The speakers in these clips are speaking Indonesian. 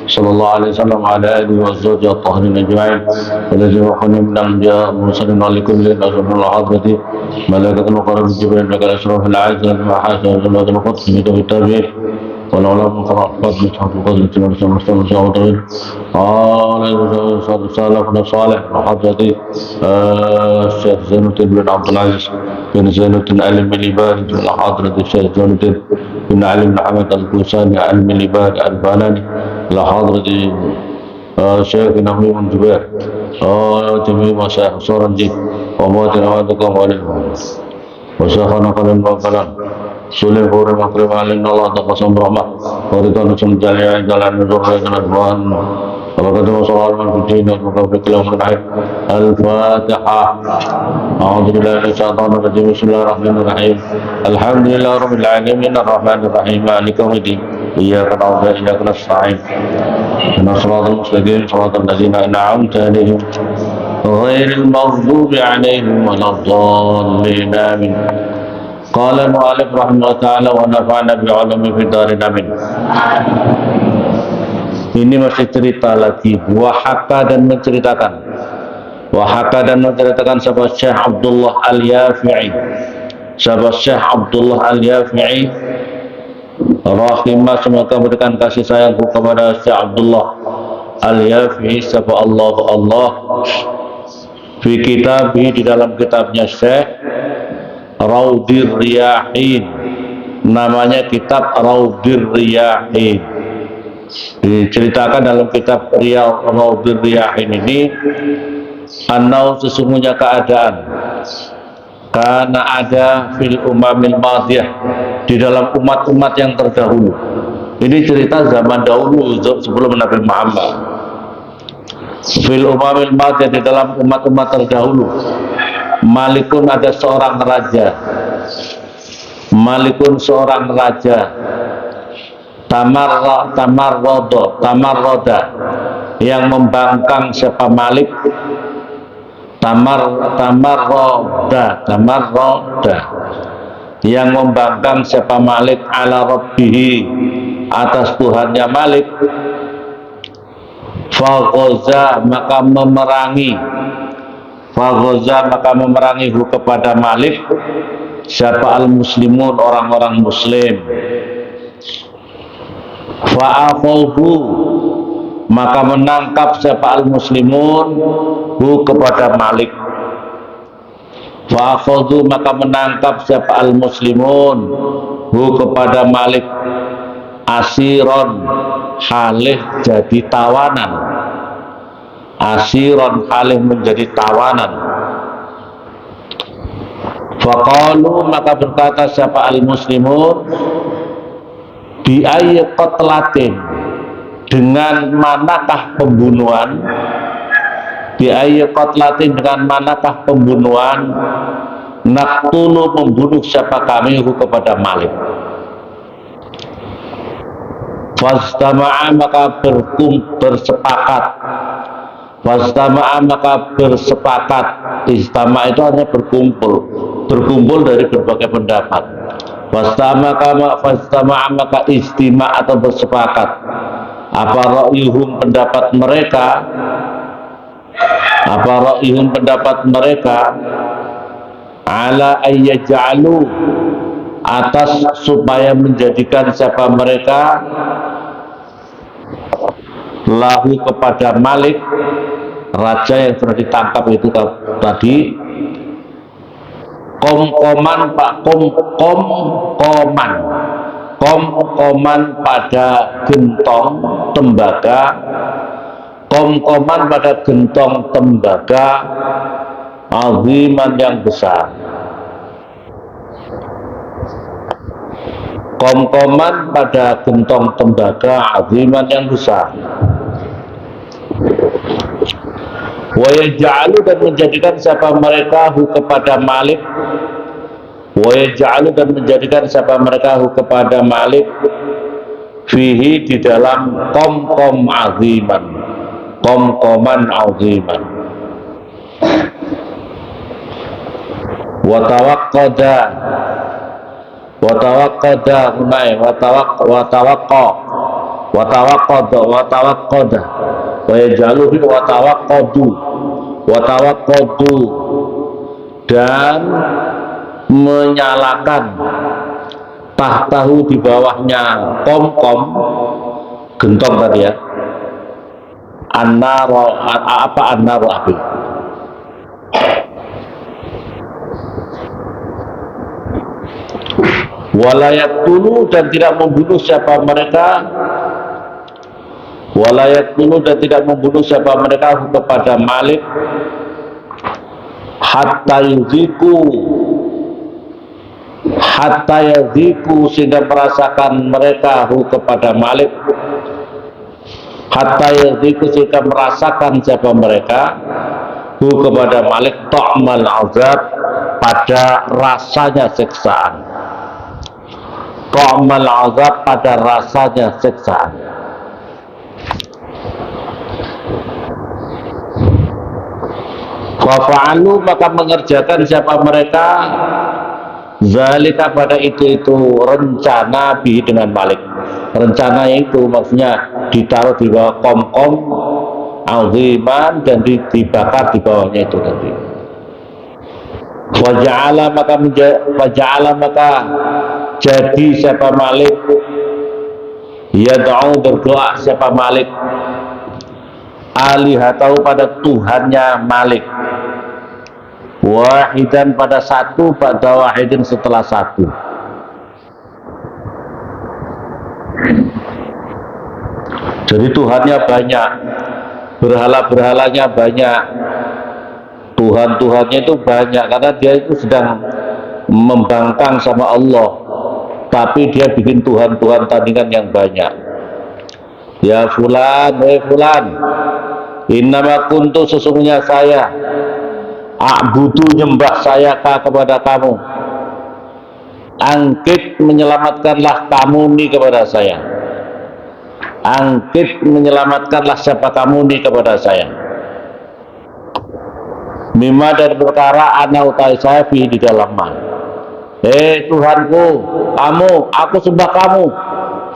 sallallahu alaihi wasallam ala alihi wa sahbihi at-tahirin ajma'in alladhina khana min al-anbiya mursalin wa likulli rasulun hadrati malaikatun muqarrabun jibril wa asrafil azam wa hasan wa al-qudsi bi tabi'in والعلماء مترقبات بتحقق قدر المستمر قال سلفنا صالح وحضرتي الشيخ زين الدين بن عبد العزيز بن زين الدين علم العباد حضرة الشيخ زين الدين بن علي بن حمد الكوساني علم العباد الباناني لحضرة الشيخ نبي بن جبير جميع مشايخ سورنجي ومواتنا وعندكم وللهم وشيخنا قلن وقلن Sulit hore makrim alin Allah taqasam rahmah Waritan usul jali'ai jalan nuzurrai kanadwan Wabakatu masalah al-Fidin Wabakatu al-Fidin Al-Fatihah A'udzubillahi minasyaitonir rajim Bismillahirrahmanirrahim Alhamdulillah Rabbil alamin Ar-Rahmanirrahim Maliki yaumiddin Iyyaka na'budu wa iyyaka nasta'in Ihdinas siratal mustaqim Siratal ladzina an'amta 'alaihim ghairil maghdubi 'alaihim waladdallin amin Qala al-mu'allif rahimahullah ta'ala wa nafa'ana bi'ulumi fid darin amin. Ini masih cerita lagi wahaka dan menceritakan sahabat Syekh Abdullah Al-Yafi'i rahimah semoga memberikan kasih sayangku kepada Syekh Abdullah Al-Yafi'i sapa Allah fi kitabih di dalam kitabnya Syekh Raudir Riyahin, namanya kitab Raudir Riyahin. Diceritakan dalam kitab Raudir Riyahin ini annau sesungguhnya keadaan karena ada fil umamil madiyah di dalam umat-umat yang terdahulu. Ini cerita zaman dahulu sebelum Nabi Muhammad. Fil umamil madiyah di dalam umat-umat terdahulu. Malikun ada seorang raja tamarroda yang membangkang siapa Malik tamarroda yang membangkang siapa Malik ala rabbihi atas Tuhannya Malik faghoza maka memerangi kepada Malik siapa al-muslimun orang-orang muslim fa'akhadhu maka menangkap siapa al-muslimun kepada Malik fa'akhadhu maka menangkap siapa al-muslimun kepada Malik asiron halih jadi tawanan asiron halih menjadi tawanan faqalu maka berkata siapa al-muslimun bi ayyi qatlatin dengan manakah pembunuhan naqtulu membunuh siapa kami kepada Malik fastama'a maka bersepakat istama itu hanya berkumpul dari berbagai pendapat fastama'a maka istima atau bersepakat apa ra'yuhum pendapat mereka ala ayyaj'alu atas supaya menjadikan siapa mereka lahu kepada Malik raja yang sudah ditangkap itu tadi komkoman pada gentong tembaga aziman yang besar pada gentong tembaga aziman yang besar wa yaj'alu dan menjadikan siapa mereka kepada Malik fihi di dalam komkoman aziman wa wa tawaqqada wa yaj'alu wa tawaqqadu dan menyalakan tahtahu di bawahnya kom gentong tadi ya, an-naro api. Walayat dulu dan tidak membunuh siapa mereka kepada Malik hatta yaziku sehingga merasakan mereka kepada Malik sehingga merasakan siapa mereka kepada Malik ta'mal azab pada rasanya siksaan, ta'mal azab pada rasanya siksaan. Wa fa'alu maka mengerjakan siapa mereka zalika pada itu rencana bi dengan Malik. Rencana itu maksudnya ditaruh di bawah kom aziman dan dibakar di bawahnya itu tadi. Waja'ala maka jadi siapa Malik yad'u berdoa siapa Malik alihatau pada Tuhannya Malik wahidan pada satu pada wahidin setelah satu. Jadi Tuhannya banyak, berhala-berhalanya banyak, Tuhannya itu banyak karena dia itu sedang membangkang sama Allah, tapi dia bikin Tuhan tandingan yang banyak. Ya fulan, fulan, innama kuntu sesungguhnya saya a'budu nyembah saya kepada kamu, angkit menyelamatkanlah kamu nih kepada saya, angkit menyelamatkanlah siapa kamu nih kepada saya, mimma dari perkara ana utai saya fi di dalamnya. Tuhanku, aku sembah kamu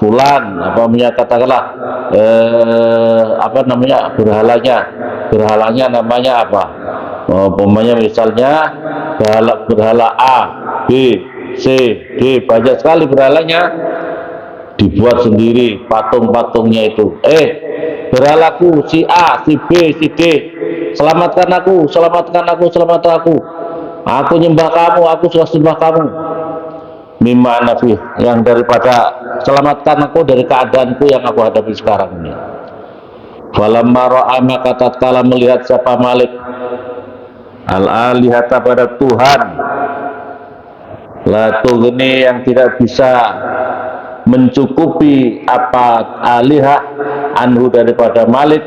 fulan, katakanlah berhalanya namanya apa, misalnya berhala A, B, C, D, banyak sekali berhalanya, dibuat sendiri patung-patungnya itu. Berhalaku si A, si B, si D, selamatkan aku, aku nyembah kamu, aku sudah sembah kamu. Mimma nafi, yang daripada selamatkan aku dari keadaanku yang aku hadapi sekarang ini. Falamma ra'a maka tatkala melihat siapa Malik al-alihata pada Tuhan la tughni yang tidak bisa mencukupi apa alihah anhu daripada Malik,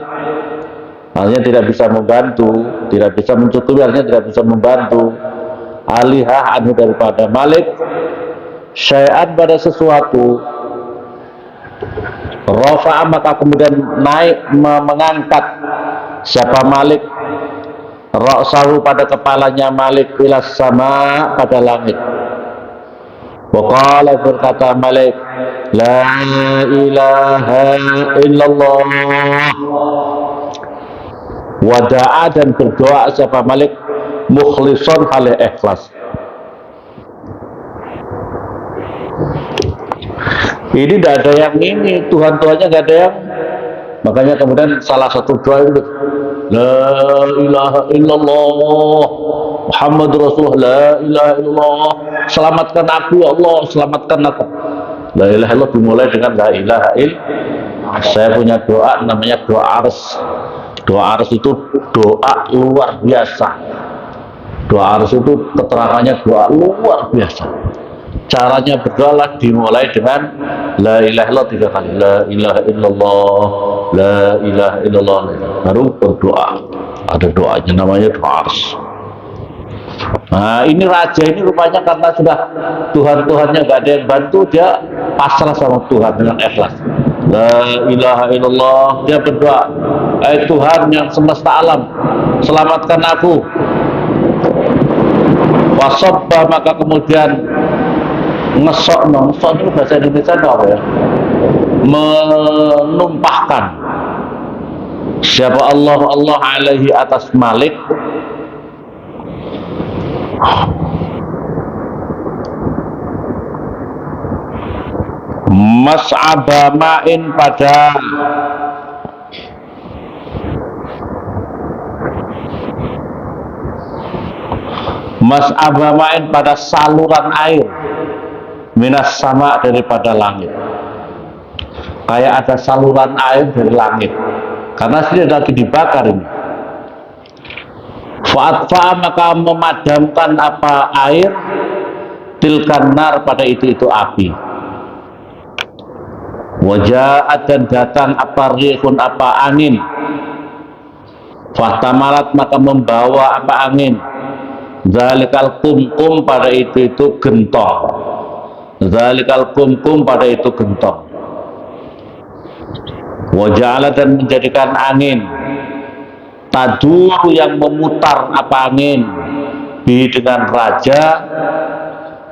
artinya tidak bisa membantu, tidak bisa mencukupi, artinya tidak bisa membantu alihah anhu daripada Malik syai'an pada sesuatu. Rafa'a maka kemudian naik mengangkat siapa Malik ra'sahu pada kepalanya Malik ilas sama pada langit. Waqala berkata Malik la ilaha illallah, wada'a dan berdoa siapa Malik mukhlishon halih ikhlas. Ini tidak ada yang ini, Tuhannya nggak ada yang, makanya kemudian salah satu doa itu la ilaha illallah Muhammadur Rasulullah, la ilaha illallah, selamatkan aku ya Allah, selamatkan aku. La ilaha illallah dimulai dengan la ilaha illallah. Saya punya doa namanya doa ars. Doa ars itu doa luar biasa. Doa ars itu keterangannya doa luar biasa. Caranya berdoa dimulai dengan la ilaha illallah 3 kali, la ilaha illallah, la ilaha illallah, baru berdoa. Ada doanya namanya doa ars. Nah ini raja ini rupanya karena sudah Tuhannya nggak ada yang bantu, dia pasrah sama Tuhan dengan ikhlas. La ilaha illallah, dia berdoa, Tuhan yang semesta alam, selamatkan aku. Wasobba maka kemudian ngesok itu bahasa Indonesia apa ya? menumpahkan siapa Allah alaihi atas Malik mas'aba ma'in pada mas'aba ma'in pada saluran air minas sama daripada langit. Kayak ada saluran air dari langit karena dia lagi dibakar ini. Fa'atfa maka memadamkan apa air tilkan nar pada itu api. Waja'at dan datang apa rihun apa angin. Fahtamalat maka membawa apa angin. Zalikal kumkum pada itu gentong. Zalikal kumkum pada itu gentong. Waja'ala dan menjadikan angin tadur yang memutar apa angin bi dengan raja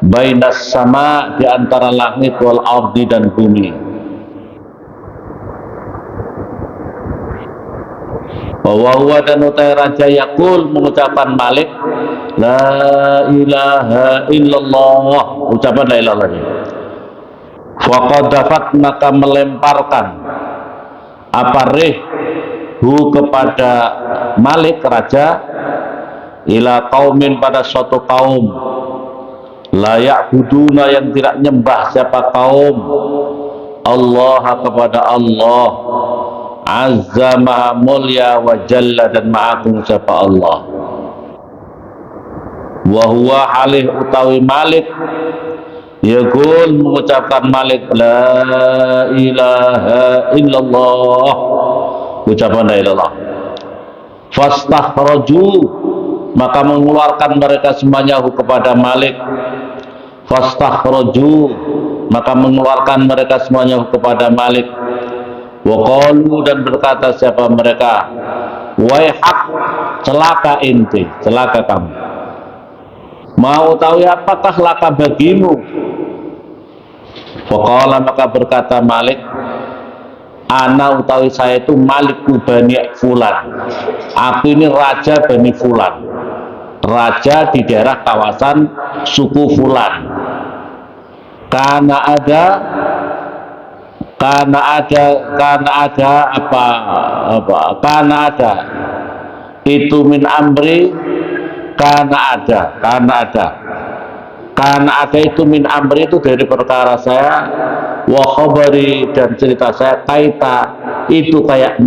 bainas sama di antara langit wal ardi dan bumi. Bahwa dan utai raja yakul mengucapkan Malik la ilaha illallah, ucapan la ilaha illallah. Faqadafat maka melemparkan apa hu kepada Malik raja ila kaumin pada suatu kaum layak buduna yang tidak nyembah siapa kaum Allah kepada Allah azza maha mulia wa jalla dan maha agung siapa Allah wa huwa halih utawi Malik yaqul mengucapkan Malik la ilaha illallah, ucapan la ilallah. Fastakhraju maka mengeluarkan mereka semuanya kepada Malik. Fastakhraju maka mengeluarkan mereka semuanya kepada Malik. Wa qalu dan berkata siapa mereka, waihak, celaka inti, celaka kamu. Mau tahu apakah laka bagimu? Faqala maka berkata Malik, ana utawi saya itu Maliku Bani Fulan. Aku ini raja Bani Fulan, raja di daerah kawasan suku Fulan. Karena ada itu min amri, karena ada itu min amri itu dari perkara saya, wa khabari dan cerita saya, kaita itu kayak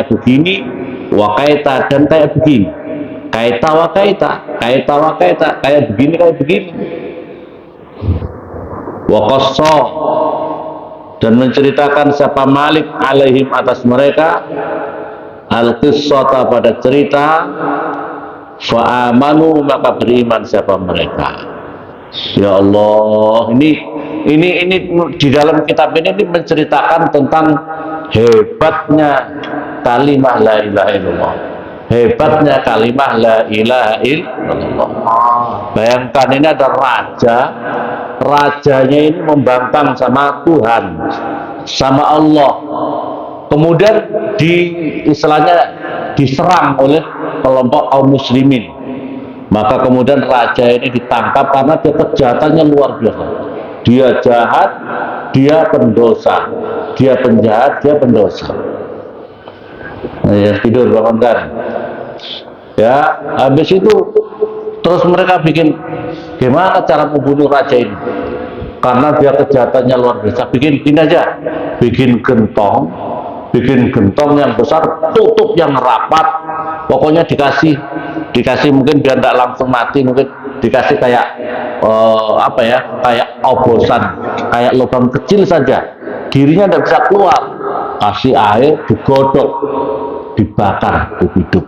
begini, wa kaita dan kayak begini, kaita wa kaita kayak begini wa qassa dan menceritakan siapa Malik alaihim atas mereka al-qissata pada cerita, fa'amanu maka beriman siapa mereka. Ya Allah, ini di dalam kitab ini menceritakan tentang hebatnya kalimah la ilaha illallah, hebatnya kalimah la ilaha illallah. Bayangkan ini ada rajanya ini membangkang sama Tuhan, sama Allah, kemudian istilahnya diserang oleh kelompok kaum muslimin. Maka kemudian raja ini ditangkap karena dia kejahatannya luar biasa. Dia jahat, dia pendosa, dia penjahat, dia pendosa. Nah, ya, tidur bangunkan. Ya, habis itu terus mereka bikin gimana cara membunuh raja ini? Karena dia kejahatannya luar biasa. Bikin aja, bikin gentong yang besar, tutup yang rapat. Pokoknya dikasih mungkin biar tidak langsung mati, mungkin dikasih kayak kayak obosan, kayak lubang kecil saja, dirinya tidak bisa keluar. Kasih air, digodok, dibakar hidup.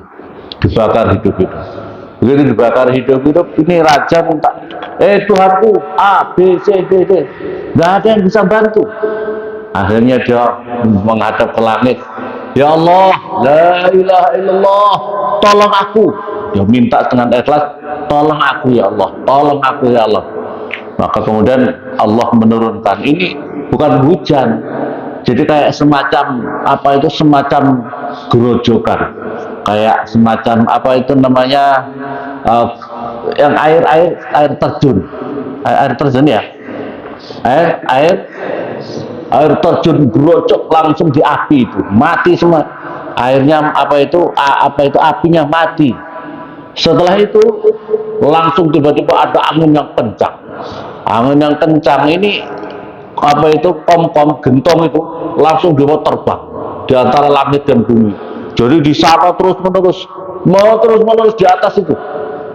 Begitu dibakar hidup, ini raja minta, Tuhanku A B C D, nggak ada yang bisa bantu. Akhirnya dia menghadap ke langit, ya Allah, la ilaha illallah, tolong aku. Dia minta dengan ikhlas, tolong aku ya Allah, tolong aku ya Allah. Maka kemudian Allah menurunkan, ini bukan hujan, Jadi kayak semacam apa itu, semacam gerojokan, kayak semacam apa itu namanya, yang air terjun, air terjun ya, air terjun gerocok langsung di api, itu mati semua airnya, apa itu apinya mati. Setelah itu langsung tiba-tiba ada angin yang kencang. Angin yang kencang ini apa itu, kom-kom gentong itu langsung dibawa terbang di antara langit dan bumi. Jadi di sana terus-menerus di atas itu,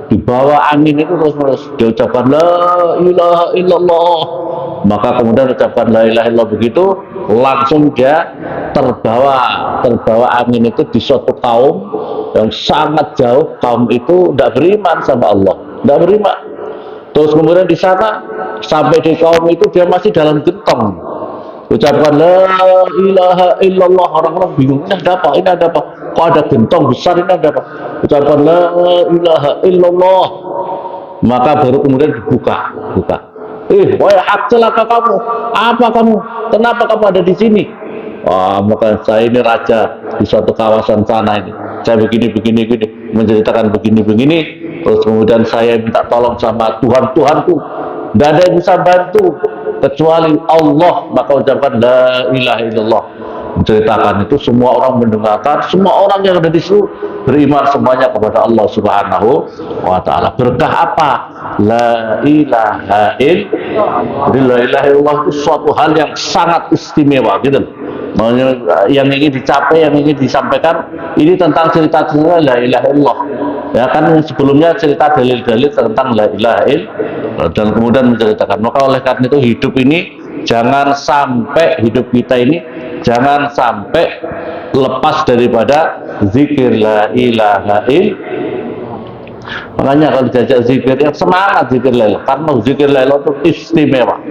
di bawah angin itu terus-menerus diucapkan la ilaha illallah. Maka kemudian ucapkan la ilaha illallah, begitu langsung dia terbawa angin itu di suatu kaum yang sangat jauh. Kaum itu tidak beriman sama Allah, tidak beriman. Terus kemudian di sana sampai di kaum itu dia masih dalam gentong, ucapkan la ilaha illallah. Orang-orang bingung, ini ada apa, kok ada gentong besar, ini ada apa? Ucapkan la ilaha illallah. Maka baru kemudian dibuka. Wahai celaka kamu, apa kamu, kenapa kamu ada di sini? Maka saya ini raja di suatu kawasan sana ini, saya begini menceritakan begini. Terus kemudian saya minta tolong sama Tuhanku, tidak ada yang bisa bantu kecuali Allah. Maka ucapkan la ilaha illallah, menceritakan itu. Semua orang mendengarkan, semua orang yang ada di situ beriman semuanya kepada Allah Subhanahu wa Ta'ala. Berkah apa? La ilaha illallah. Jadi la ilaha illallah itu suatu hal yang sangat istimewa gitu. Yang ingin dicapai, yang ingin disampaikan ini tentang cerita la ilaha illallah. Ya kan, sebelumnya cerita dalil-dalil tentang la ilaha illallah, dan kemudian menceritakan. Maka oleh karena itu hidup ini jangan sampai, hidup kita ini jangan sampai lepas daripada zikir la ilaha illallah. Makanya kalau diajak zikir, yang semangat zikir la ilaha, karena zikir la ilaha itu istimewa.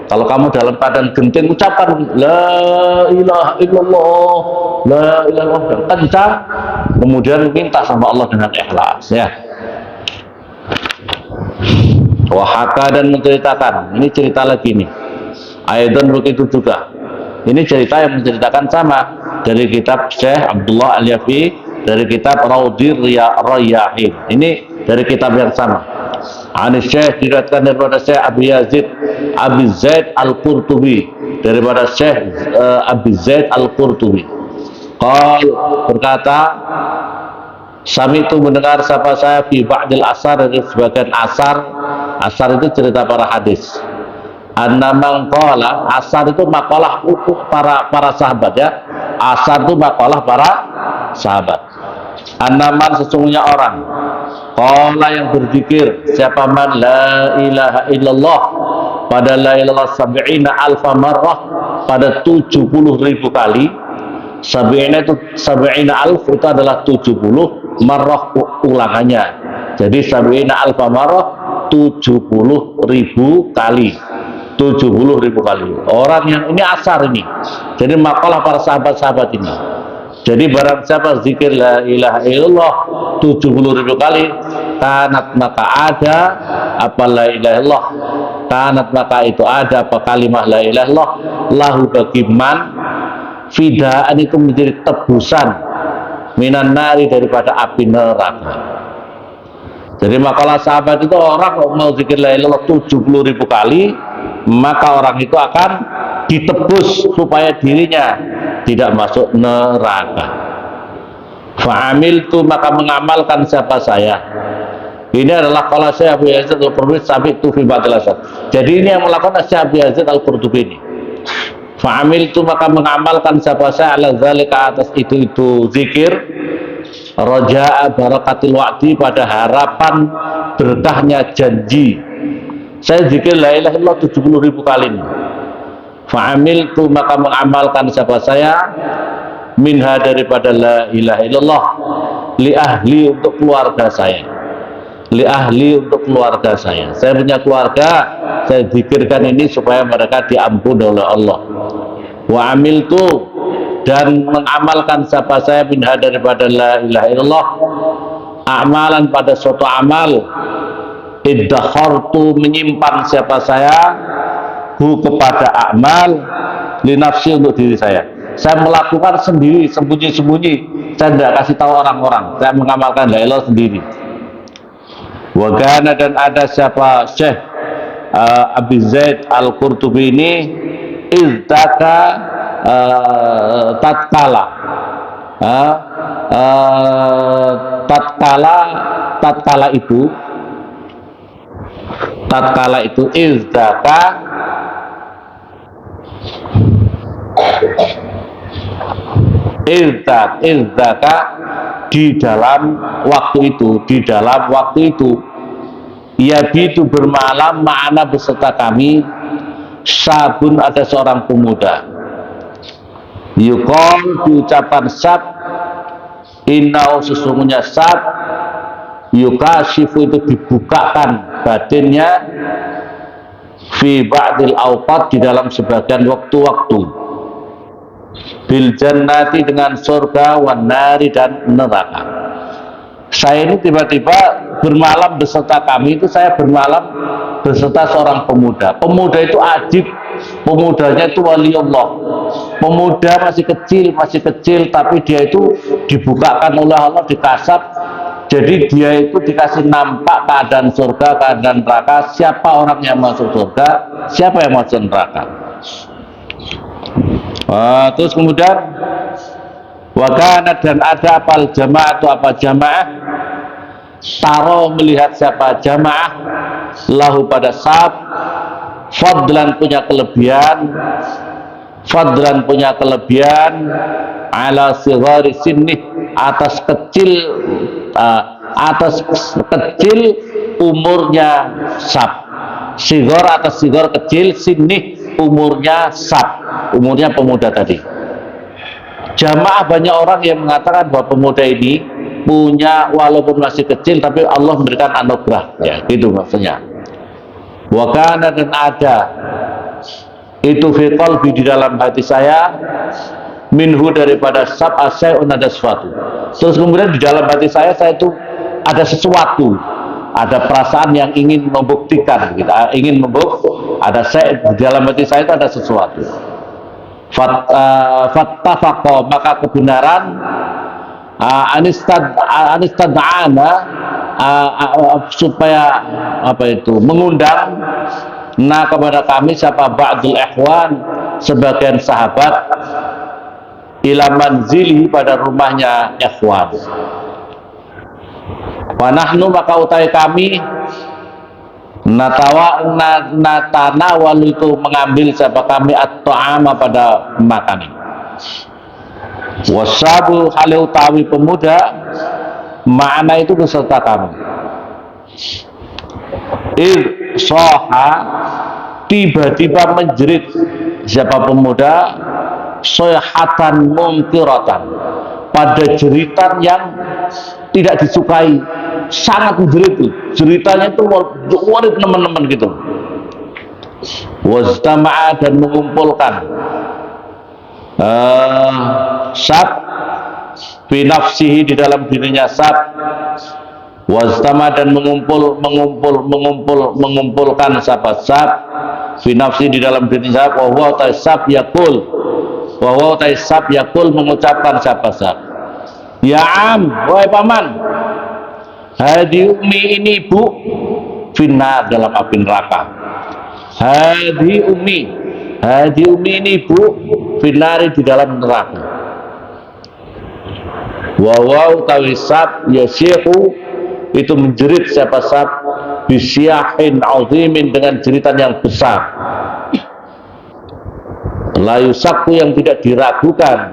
Kalau kamu dalam keadaan genting, ucapkan la ilaha illallah, la ilaha illallah kencang, kemudian minta sama Allah dengan ikhlas, ya. Wahaka, dan menceritakan, ini cerita lagi nih, Aidan begitu juga. Ini cerita yang menceritakan sama dari kitab Syekh Abdullah Al-Yafi, dari kitab Raudhir Rayyahin. Ini dari kitab yang sama. Anis Syekh, diriwayatkan daripada Syekh Abi Zaid Al-Qurtubi, daripada Syekh Abi Zaid Al-Qurtubi. Qal, berkata, Sami itu mendengar siapa saya fi ba'dil asar, dari sebagian asar. Asar itu cerita para hadis. Annamang qala, asar itu makalah para sahabat, ya. Asar itu makalah para sahabat. Annaman, sesungguhnya orang, qala yang berzikir, siapa man la ilaha illallah, pada la ilaha sab'ina alfa marrah, pada 70.000 kali. Sab'ina alf itu adalah 70, marrah ulangannya. Jadi sab'ina alfa marrah 70.000 kali. 70.000 kali. Orang yang ini asar ini. Jadi makalah para sahabat-sahabat ini. Jadi barang siapa zikir la ilaha illallah 70.000 kali, kanat maka ada apa la ilaha illallah, kanat maka itu ada apa kalimah la ilaha illallah, lahu bagi man, fidaan itu menjadi tebusan, minan nari, daripada api neraka. Jadi makalah sahabat itu, orang mau zikir la ilaha illallah 70.000 kali, maka orang itu akan ditebus supaya dirinya tidak masuk neraka. Fa'amil tu, maka mengamalkan siapa saya. Ini adalah kalau saya Abu Yazid Al-Qurtubi sabit tu fi ba'dil asar. Jadi ini yang melakukan Syekh Abu Yazid Al-Qurtubi ini. Fa'amil tu, maka mengamalkan siapa saya ala zalika, atas itu zikir, raja'a barakatil wa'di, pada harapan berkahnya janji. Saya zikir la ilaha illallah 70.000 kali ini. Fa'amil tu, maka mengamalkan siapa saya, minha, daripada la ilaha illallah, li ahli, untuk keluarga saya. Li ahli, untuk keluarga saya. Saya punya keluarga, saya zikirkan ini supaya mereka diampuni oleh Allah. Wa amil tu, dan mengamalkan siapa saya, minha, daripada la ilaha illallah, amalan, pada suatu amal, iddakhartu, menyimpan siapa saya, kepada amal linafsi untuk diri saya. Saya melakukan sendiri, sembunyi-sembunyi. Saya tidak kasih tahu orang-orang. Saya mengamalkan la ilaha sendiri. Wagana, dan ada siapa Syekh Abi Zaid Al-Qurtubi ini izdaka tatkala tatkala itu izdaka di dalam waktu itu ia itu bermalam ma'ana beserta kami sabun, ada seorang pemuda yuqal, diucapkan sab, innau, sesungguhnya sab, yukashifu, itu dibukakan batinnya, fi ba'dil awqat, di dalam sebagian waktu-waktu, bil jannati, dengan surga, wan nari, dan neraka. Saya ini tiba-tiba bermalam beserta kami, itu saya bermalam beserta seorang pemuda. Pemuda itu ajib, pemudanya itu waliullah. Pemuda masih kecil, tapi dia itu dibukakan oleh Allah, dikasap. Jadi dia itu dikasih nampak keadaan surga, keadaan neraka, siapa orang yang masuk surga, siapa yang masuk neraka. Terus kemudian wakana, dan ada apal jamaah, atau apa jamaah, taro, melihat siapa jamaah, lahu, pada sab, fadlan, punya kelebihan, ala sighari sinni, atas kecil umurnya sab. Sighar, atas sighar kecil, sinni, umurnya sab, umurnya pemuda tadi. Jamaah banyak orang yang mengatakan bahwa pemuda ini punya, walaupun masih kecil, tapi Allah memberikan anugerah, ya gitu maksudnya. Wakana, dan ada itu fi qalbi, di dalam hati saya, minhu, daripada sab, asyai'un, ada sesuatu. Terus kemudian di dalam hati saya itu ada sesuatu, ada perasaan yang ingin membuktikan, gitu. Ada saya, di dalam hati saya itu ada sesuatu. Fattafaqo, maka kebenaran, anistad'ana, supaya mengundang, kepada kami, siapa, ba'dul ikhwan, sebagian sahabat, ila manzilihi, pada rumahnya ikhwan. Wa nahnu, maka utai kami, natanawal, itu mengambil siapa kami, at-ta'ama, pada makanan. Wasabu, hal utawi pemuda, makna itu beserta kami. Soha, tiba-tiba menjerit siapa pemuda, soyhatan mungkiratan, pada jeritan yang tidak disukai, sangat menjerit. Jeritanya itu warid teman-teman gitu. Wastama'a, dan mengumpulkan sab, binafsihi, di dalam dirinya sab, wastama, dan mengumpulkan sab, binafsihi, di dalam dirinya sab, wa taisab yakul, mengucapkan sab, ya am, wahai paman, hadi umi, ini ibu, finnar, dalam api neraka. Hadi umi, ini ibu, finari, di dalam neraka. Wawaw tawisab yasihu, itu menjerit siapa sab, bisyahin azimin, dengan jeritan yang besar. La yusaku, yang tidak diragukan,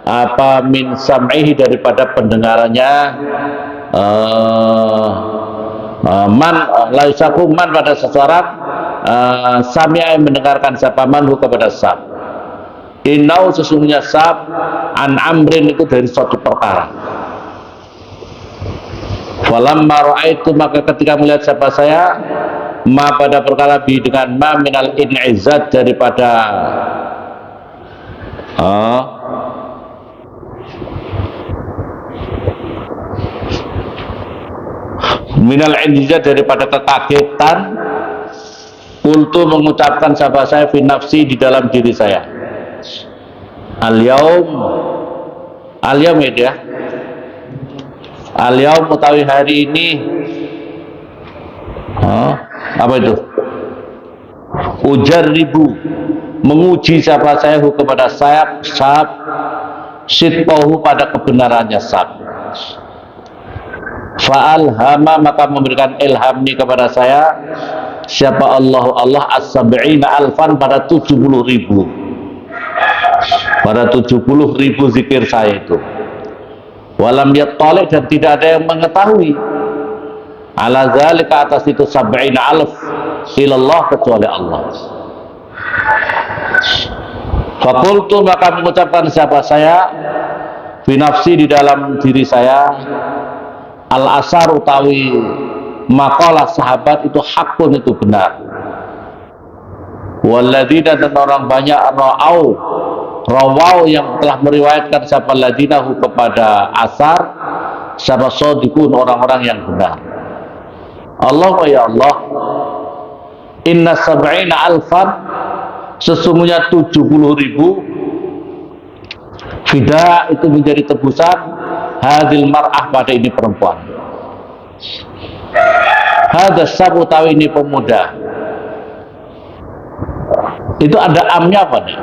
apa min sam'ihi, daripada pendengarannya, man, la yusaku, man, pada seseorang, sami'a, mendengarkan siapa manhu, kepada sab. Inau, sesungguhnya sab, an amrin, itu dari suatu perkara. Falamma ra'aitu, maka ketika melihat siapa saya, ma, pada perkara, bi, dengan ma, minal in'izat, daripada minal in'izat, daripada kekagetan, Kultu mengucapkan sapa saya fi nafsi di dalam diri saya. Al-yaum ya. Al-yaum utawi hari ini. Apa itu? Ujar ribu menguji siapa saya kepada sayap sitpahu pada kebenarannya sab. Fa'alhama maka memberikan ilham ini kepada saya siapa Allah as-sab'ina alfan pada 70.000 zikir saya itu. Walam yattali dan tidak ada yang mengetahui ala zalika atas itu 70 alf ilallah kecuali Allah. Fakultu maka mengucapkan siapa saya binafsi di dalam diri saya al asar utawi makalah sahabat itu hakun itu benar. Walladzina dan orang banyak rawau yang telah meriwayatkan siapa ladinahu kepada asar siapa sodikun orang-orang yang benar. Allah ya Allah inna sab'ina alfan sesungguhnya 70.000 fida itu menjadi tebusan hadil mar'ah pada ini perempuan. Hadha sabu tawi ini pemuda. Itu ada amnya apa nih?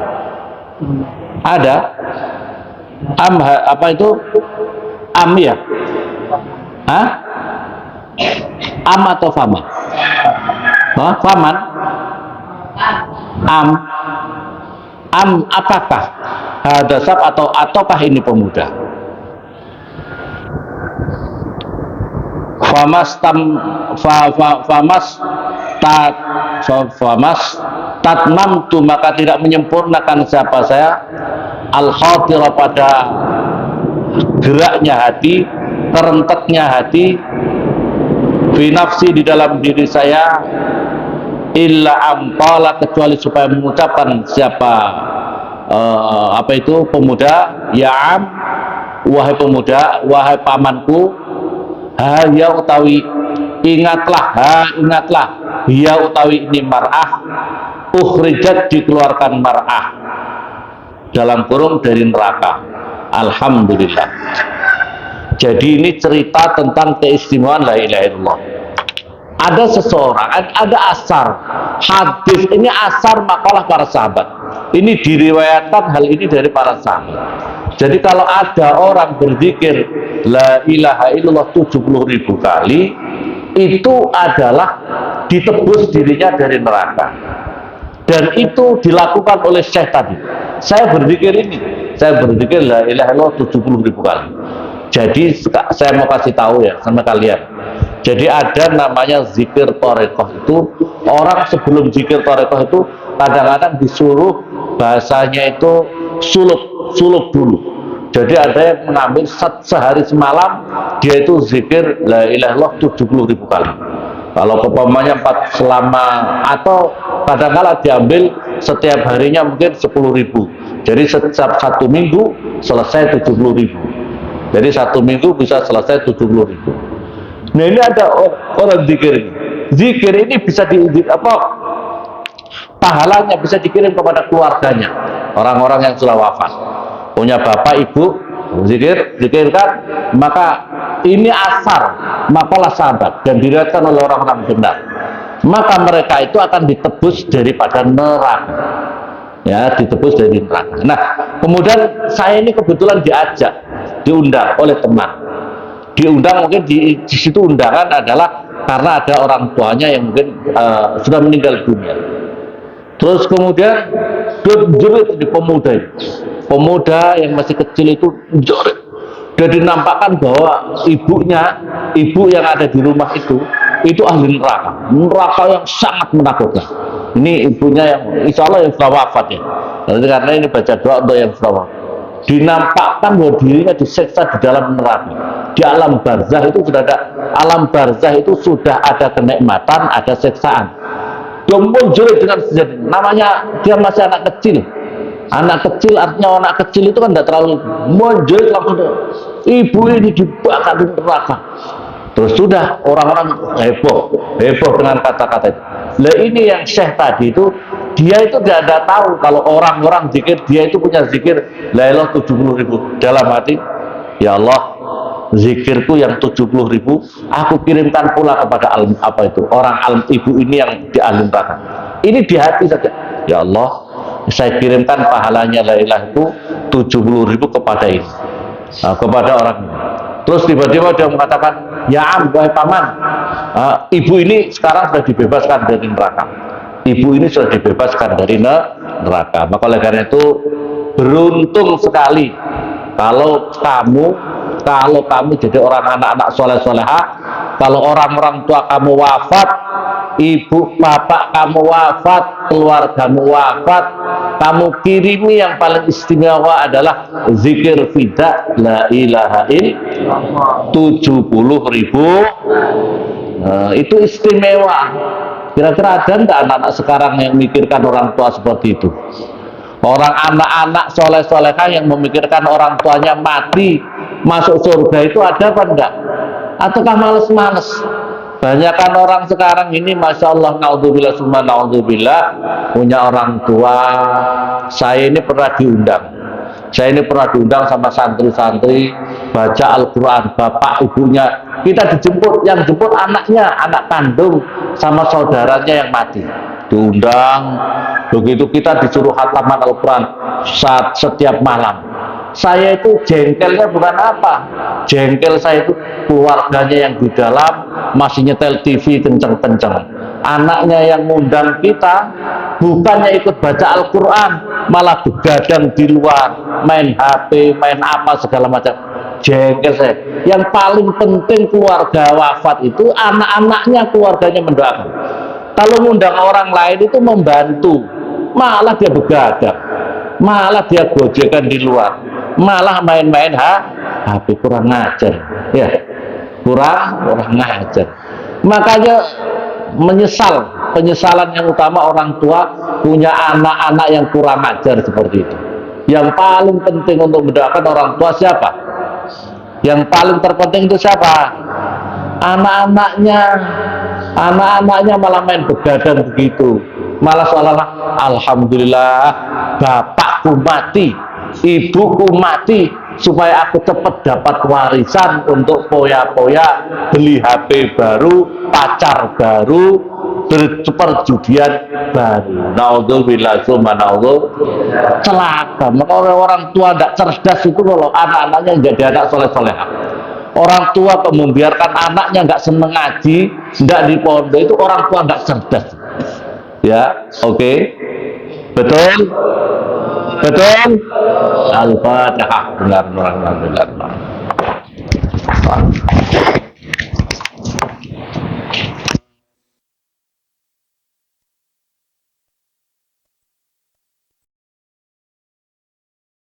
Ada am apa itu? Am ya? Hah? Am atau fama? Faman? Am apakah? Hadasab ataukah ini pemuda? Famas tatmamtu maka tidak menyempurnakan siapa saya al-khatira pada geraknya hati, kerenteknya hati fi nafsi di dalam diri saya illa amqala kecuali supaya mengucapkan siapa apa itu pemuda ya am wahai pemuda wahai pamanku ya utawi ingatlah ya utawi ini mar'ah ukhrijat dikeluarkan mar'ah dalam kurung dari neraka. Alhamdulillah. Jadi ini cerita tentang keistimewaan la ilaha illallah. Ada seseorang, ada asar hadis, ini asar makalah para sahabat. Ini diriwayatkan hal ini dari para sahabat. Jadi kalau ada orang berzikir la ilaha illallah 70.000 kali, itu adalah ditebus dirinya dari neraka. Dan itu dilakukan oleh Syekh tadi. Saya berzikir la ilaha illallah 70.000 kali. Jadi saya mau kasih tahu ya sama kalian. Jadi ada namanya zikir torekoh itu. Orang sebelum zikir torekoh itu kadang-kadang disuruh bahasanya itu suluk dulu. Jadi ada yang mengambil sehari semalam dia itu zikir la ilaha illallah 70.000 kali. Kalau umpamanya 4 selama atau kadang-kadang diambil setiap harinya mungkin 10.000. Jadi setiap 1 minggu selesai 70.000. Jadi 1 minggu bisa selesai 70.000. Nah ini ada orang zikir ini. Zikir ini bisa pahalanya bisa dikirim kepada keluarganya, orang-orang yang sudah wafat. Punya bapak ibu zikirkan, maka ini asar makalah sahabat dan diriwayatkan oleh orang-orang benar. Maka mereka itu akan ditebus daripada neraka. Ya, ditebus dari neraka. Nah, kemudian saya ini kebetulan diundang oleh teman. Diundang mungkin di situ undangan adalah karena ada orang tuanya yang mungkin sudah meninggal dunia. Terus kemudian jerit di pemuda yang masih kecil itu jerit dan dinampakkan bahwa ibu yang ada di rumah itu ahli neraka yang sangat menakutkan. Ini ibunya yang insya Allah yang sudah wafat ya. Karena ini baca doa untuk yang sudah wafat. Dinampakkan bahwa dirinya diseksa di dalam neraka. Di alam barzah itu sudah ada kenikmatan, ada seksaan. Dia muncul dengan sejati. Namanya dia masih anak kecil. Anak kecil artinya anak kecil itu kan tidak terlalu muncul langsung. Ibu ini dibakar di neraka. Terus sudah orang-orang heboh dengan kata-kata itu. Lah ini yang Syekh tadi itu, dia itu tidak tahu kalau orang-orang zikir, dia itu punya zikir la ilaha 70.000 dalam hati. Ya Allah, zikirku yang 70.000 aku kirimkan pula kepada alim, apa itu, orang alim ibu ini yang di alim neraka. Ini di hati saja. Ya Allah, saya kirimkan pahalanya la ilaha itu 70.000 kepada ini, kepada orang ini. Terus tiba-tiba dia mengatakan, ya am, wahai paman, ibu ini sekarang sudah dibebaskan dari neraka. Ibu ini sudah dibebaskan dari neraka. Maka oleh karena itu beruntung sekali kalau kamu jadi orang anak-anak soleh-soleha. Kalau orang-orang tua kamu wafat, ibu bapak kamu wafat, keluargamu wafat, kamu kirimi yang paling istimewa adalah zikir fida la ilaha illallah 70.000. Itu istimewa. Kira-kira ada enggak anak-anak sekarang yang memikirkan orang tua seperti itu? Orang anak-anak soleh-solehah yang memikirkan orang tuanya mati masuk surga itu ada apa enggak? Ataukah males-males? Banyakan orang sekarang ini, masya Allah, naudzubillah summa naudzubillah, punya orang tua. Saya ini pernah diundang sama santri-santri baca Al-Quran, bapak ibunya. Kita dijemput, yang jemput anaknya, anak kandung sama saudaranya yang mati. Diundang, begitu kita disuruh khataman Al-Quran setiap malam. Saya itu jengkelnya bukan apa, jengkel saya itu keluarganya yang di dalam masih nyetel TV kenceng-kenceng. Anaknya yang ngundang kita bukannya ikut baca Al-Quran, malah begadang di luar, main HP, main apa segala macam. Jengkel saya. Yang paling penting keluarga wafat itu anak-anaknya, keluarganya mendoakan. Kalau ngundang orang lain itu membantu, malah dia begadang, malah dia gojekan di luar, malah main-main HP. Kurang ngajar, ya, kurang ngajar. Makanya penyesalan yang utama orang tua punya anak-anak yang kurang ajar seperti itu. Yang paling penting untuk mendoakan orang tua siapa? Yang paling terpenting itu siapa? Anak-anaknya malah main begadang begitu, malah seolah-olah alhamdulillah bapakku mati, ibuku mati, supaya aku cepat dapat warisan untuk poya-poya, beli HP baru, pacar baru, perjudian baru. Naudzubillah summa naudzubillah. Celaka. Maka orang tua tidak cerdas itu kalau anak-anaknya jadi anak soleh-soleh. Orang tua kok membiarkan anaknya nggak seneng ngaji, nggak di pondok, itu orang tua nggak cerdas. Ya, oke. Betul? Al-Fatihah. Benar.